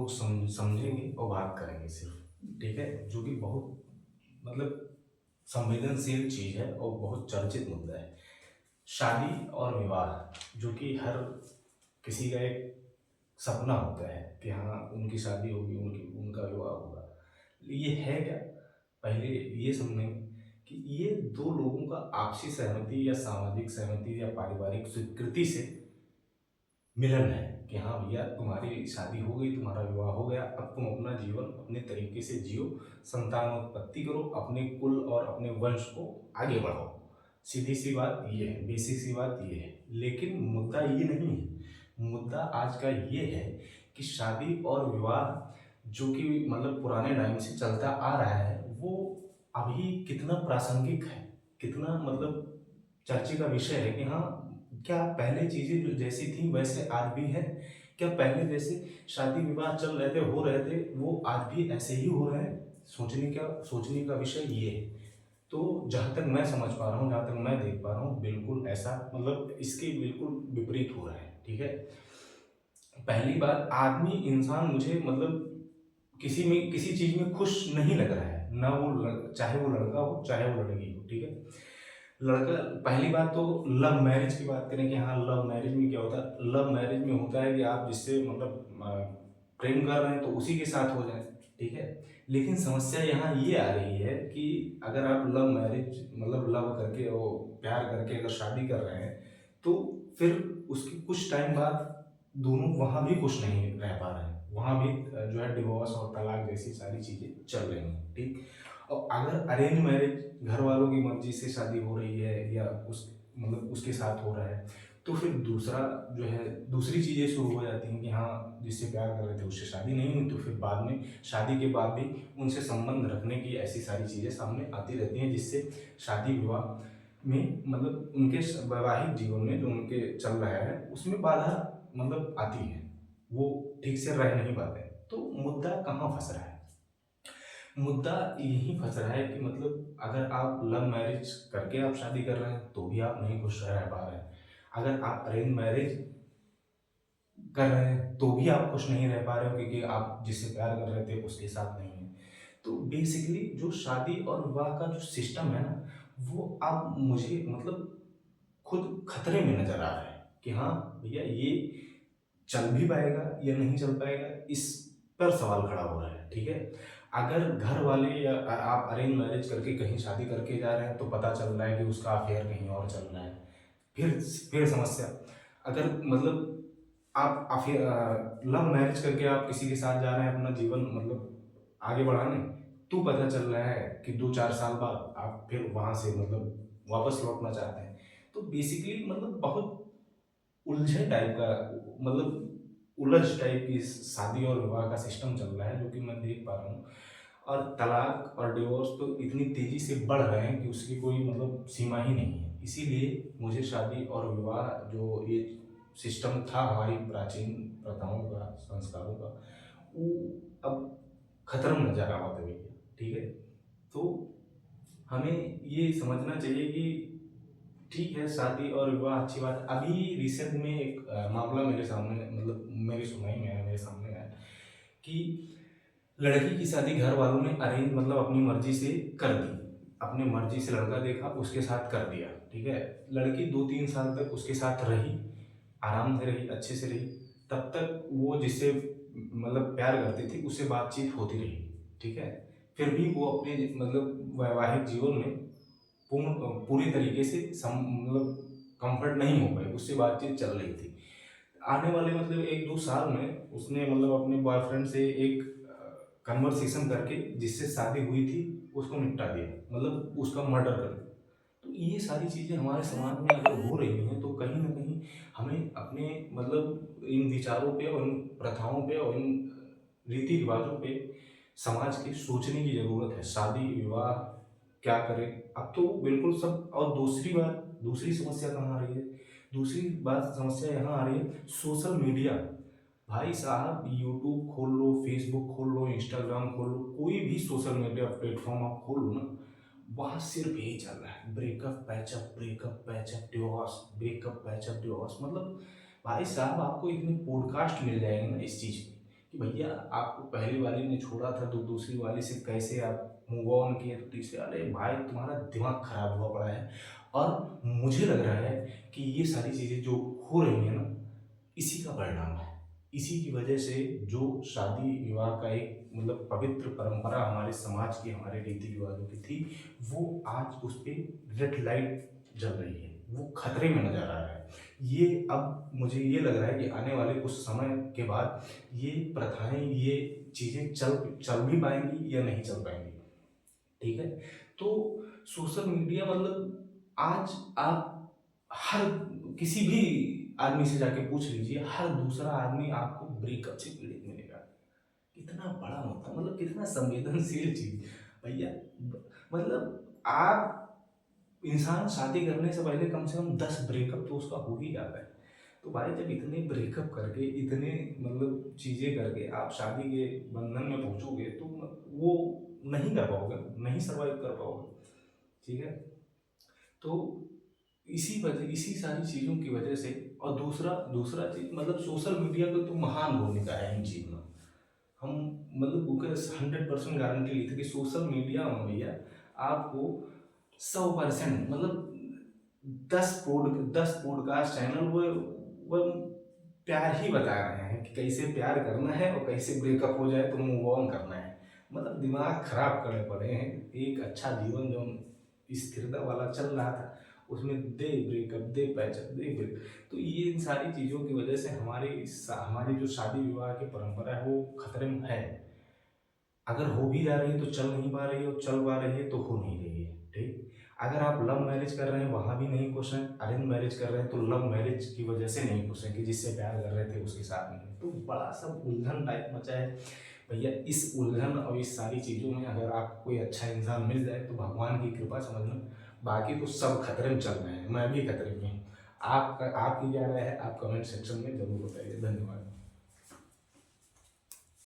लोग समझेंगे और बात करेंगे सिर्फ, ठीक है? जो कि बहुत मतलब संवेदनशील चीज़ है और बहुत चर्चित मुद्दा है। शादी और विवाह जो कि हर किसी का एक सपना होता है कि हाँ, उनकी शादी होगी, उनकी उनका विवाह होगा। ये है क्या? पहले ये समझें कि ये 2 लोगों का आपसी सहमति या सामाजिक सहमति या पारिवारिक स्वीकृति से मिलन है कि हाँ भैया, तुम्हारी शादी हो गई, तुम्हारा विवाह हो गया, अब तुम अपना जीवन अपने तरीके से जियो, संतानोत्पत्ति करो, अपने कुल और अपने वंश को आगे बढ़ाओ। सीधी सी बात ये है, बेसिक सी बात ये है। लेकिन मुद्दा ये नहीं है। मुद्दा आज का ये है कि शादी और विवाह जो कि मतलब पुराने टाइम से चलता आ रहा है, वो अभी कितना प्रासंगिक है, कितना मतलब चर्चे का विषय है कि हाँ, क्या पहले चीज़ें जो जैसी थी वैसे आज भी है? क्या पहले जैसे शादी-विवाह चल रहे थे, हो रहे थे, वो आज भी ऐसे ही हो रहे हैं? सोचने का विषय ये है। तो जहाँ तक मैं समझ पा रहा हूँ, जहाँ तक मैं देख पा रहा हूँ, बिल्कुल ऐसा मतलब इसके बिल्कुल विपरीत हो रहा है, ठीक है? पहली बात, आदमी इंसान मुझे मतलब किसी चीज़ में खुश नहीं लग रहा है। ना वो चाहे वो लड़का हो, चाहे वो लड़की हो, ठीक है? लड़का पहली बात तो लव मैरिज की बात करें कि हाँ, लव मैरिज में क्या होता है? लव मैरिज में होता है कि आप जिससे मतलब प्रेम कर रहे हैं तो उसी के साथ हो जाए, ठीक है? लेकिन समस्या यहाँ ये आ रही है कि अगर आप लव मैरिज मतलब लव करके और प्यार करके अगर शादी कर रहे हैं, तो फिर उसके कुछ टाइम बाद दोनों वहाँ भी खुश नहीं रह पा रहे हैं। वहाँ भी जो है डिवोर्स और तलाक जैसी सारी चीज़ें चल रही हैं, ठीक? और अगर अरेंज मैरिज घर वालों की मर्जी से शादी हो रही है या उस मतलब उसके साथ हो रहा है, तो फिर दूसरा जो है दूसरी चीज़ें शुरू हो जाती हैं कि हाँ, जिससे प्यार कर रहे थे उससे शादी नहीं हुई, तो फिर बाद में शादी के बाद भी उनसे संबंध रखने की ऐसी सारी चीज़ें सामने आती रहती हैं, जिससे शादी विवाह में मतलब उनके वैवाहिक जीवन में जो उनके चल रहा है उसमें बाधा मतलब आती है। वो ठीक से रह नहीं पाते। तो मुद्दा कहाँ फँस रहा है? मुद्दा यहीं फँस रहा है कि मतलब अगर आप लव मैरिज करके आप शादी कर रहे हैं, तो भी आप नहीं खुश रह पा रहे हैं। अगर आप अरेंज मैरिज कर रहे हैं, तो भी आप खुश नहीं रह पा रहे हो क्योंकि आप जिससे प्यार कर रहे थे उसके साथ नहीं हैं। तो बेसिकली जो शादी और विवाह का जो सिस्टम है ना, वो अब मुझे मतलब खुद खतरे में नज़र आ रहा है कि हाँ, भैया ये चल भी पाएगा या नहीं चल पाएगा, इस पर सवाल खड़ा हो रहा है, ठीक है? अगर घर वाले या आप अरेंज मैरिज करके कहीं शादी करके जा रहे हैं तो पता चल रहा है कि उसका अफेयर कहीं और चल रहा है, फिर समस्या। अगर मतलब आप लव मैरिज करके आप किसी के साथ जा रहे हैं अपना जीवन मतलब आगे बढ़ाने, तो पता चल रहा है कि 2-4 साल बाद आप फिर वहाँ से मतलब वापस लौटना चाहते हैं। तो बेसिकली मतलब बहुत उलझे टाइप का मतलब उलझ टाइप की शादी और विवाह का सिस्टम चल रहा है जो कि मैं देख पा रहा हूँ। और तलाक और डिवोर्स तो इतनी तेजी से बढ़ रहे हैं कि उसकी कोई मतलब सीमा ही नहीं है। इसीलिए मुझे शादी और विवाह जो ये सिस्टम था हमारी प्राचीन प्रथाओं का, संस्कारों का, वो अब खत्म नजर आवा था भैया, ठीक है? तो हमें ये समझना चाहिए कि ठीक है, शादी और विवाह अच्छी बात है। अभी रिसेंट में एक मामला मेरे सामने मतलब मेरी सुनवाई में आया, मेरे सामने आया कि लड़की की शादी घर वालों ने अरेंज मतलब अपनी मर्जी से कर दी। अपनी मर्जी से लड़का देखा, उसके साथ कर दिया, ठीक है? लड़की 2-3 साल तक उसके साथ रही, आराम से रही, अच्छे से रही। तब तक वो जिससे मतलब प्यार करती थी, उससे बातचीत होती रही, ठीक है? फिर भी वो अपने मतलब वैवाहिक जीवन में पूरी तरीके से मतलब कंफर्ट नहीं हो पाई, उससे बातचीत चल रही थी। आने वाले मतलब 1-2 साल में उसने मतलब अपने बॉयफ्रेंड से एक कन्वर्सेशन करके जिससे शादी हुई थी, उसको निपटा दिया, मतलब उसका मर्डर कर दिया। तो ये सारी चीज़ें हमारे समाज में अगर हो रही हैं, तो कहीं न कहीं हमें अपने मतलब इन विचारों पे और इन प्रथाओं पे और इन रीति-रिवाज़ों पे समाज के सोचने की ज़रूरत है। शादी-विवाह क्या करें? अब तो बिल्कुल सब। और दूसरी बात, दूसरी समस्या कहाँ आ रही है? दूसरी बात समस्या यहाँ आ रही है सोशल मीडिया। भाई साहब, यूट्यूब खोल लो, फेसबुक खोल लो, इंस्टाग्राम खोल लो, कोई भी सोशल मीडिया प्लेटफ़ॉर्म आप खोल लो ना, वहाँ सिर्फ़ यही चल रहा है, breakup, patchup, divorce, breakup, patchup, divorce. मतलब भाई साहब, आपको इतने पॉडकास्ट मिल जाएँगे ना इस चीज़ पे कि भैया आपको पहली वाली ने छोड़ा था तो दूसरी वाली से कैसे आप मूव ऑन किए, तो तीसरे वाले भाई तुम्हारा दिमाग खराब हुआ पड़ा है। और मुझे लग रहा है कि ये सारी चीज़ें जो हो रही हैं ना, इसी का परिणाम है। इसी की वजह से जो शादी विवाह का एक मतलब पवित्र परंपरा हमारे समाज की, हमारे रीति रिवाजों की थी, वो आज उस पे रेड लाइट जल रही है, वो खतरे में नजर आ रहा है। ये अब मुझे ये लग रहा है कि आने वाले कुछ समय के बाद ये प्रथाएं, ये चीजें चल चल भी पाएंगी या नहीं चल पाएंगी। ठीक है। तो सोशल मीडिया मतलब आज आप हर किसी भी आदमी से जाके पूछ लीजिए, हर दूसरा आदमी आपको ब्रेकअप से पीड़ित मिलेगा। कितना बड़ा मुद्दा, मतलब कितना संवेदनशील चीज भैया। मतलब आप, इंसान शादी करने से पहले कम से कम 10 ब्रेकअप तो उसका हो ही जाता है। तो भाई जब इतने ब्रेकअप करके, इतने मतलब चीजें करके आप शादी के बंधन में पहुंचोगे तो वो नहीं कर पाओगे, नहीं सर्वाइव कर पाओगे। ठीक है। तो इसी सारी चीजों की वजह से, और दूसरा दूसरा चीज मतलब सोशल मीडिया की तो महान भूमिका है इन चीज में। हम मतलब उनका 100% गारंटी ली थी कि सोशल मीडिया में भैया आपको 100% मतलब 10 पॉडकास्ट चैनल वो प्यार ही बता रहे हैं कि कैसे प्यार करना है और कैसे ब्रेकअप हो जाए तो मूव ऑन करना है। मतलब दिमाग खराब करने पड़े हैं। एक अच्छा जीवन जो स्थिरता वाला चल रहा था, उसमें दे ब्रेकअप, दे पैचअप, दे ब्रेक। तो ये इन सारी चीज़ों की वजह से हमारी जो शादी विवाह की परंपरा है वो खतरे में है। अगर हो भी जा रही है तो चल नहीं पा रही है, और चल पा रही है तो हो नहीं रही है। ठीक। अगर आप लव मैरिज कर रहे हैं वहां भी नहीं खुश हैं, अरेंज मैरिज कर रहे हैं तो लव मैरिज की वजह से नहीं खुश हैं कि जिससे प्यार कर रहे थे उसके साथ नहीं। तो बड़ा सा उलझन टाइप मचा है भैया। इस उलझन और इस सारी चीज़ों में अगर आपको कोई अच्छा इंसान मिल जाए तो भगवान की कृपा समझना। बाकी तो सब खतरे में चल रहे हैं, मैं भी खतरे में हूँ। आपका आपकी क्या राय है, आप कमेंट सेक्शन में जरूर बताइए। धन्यवाद।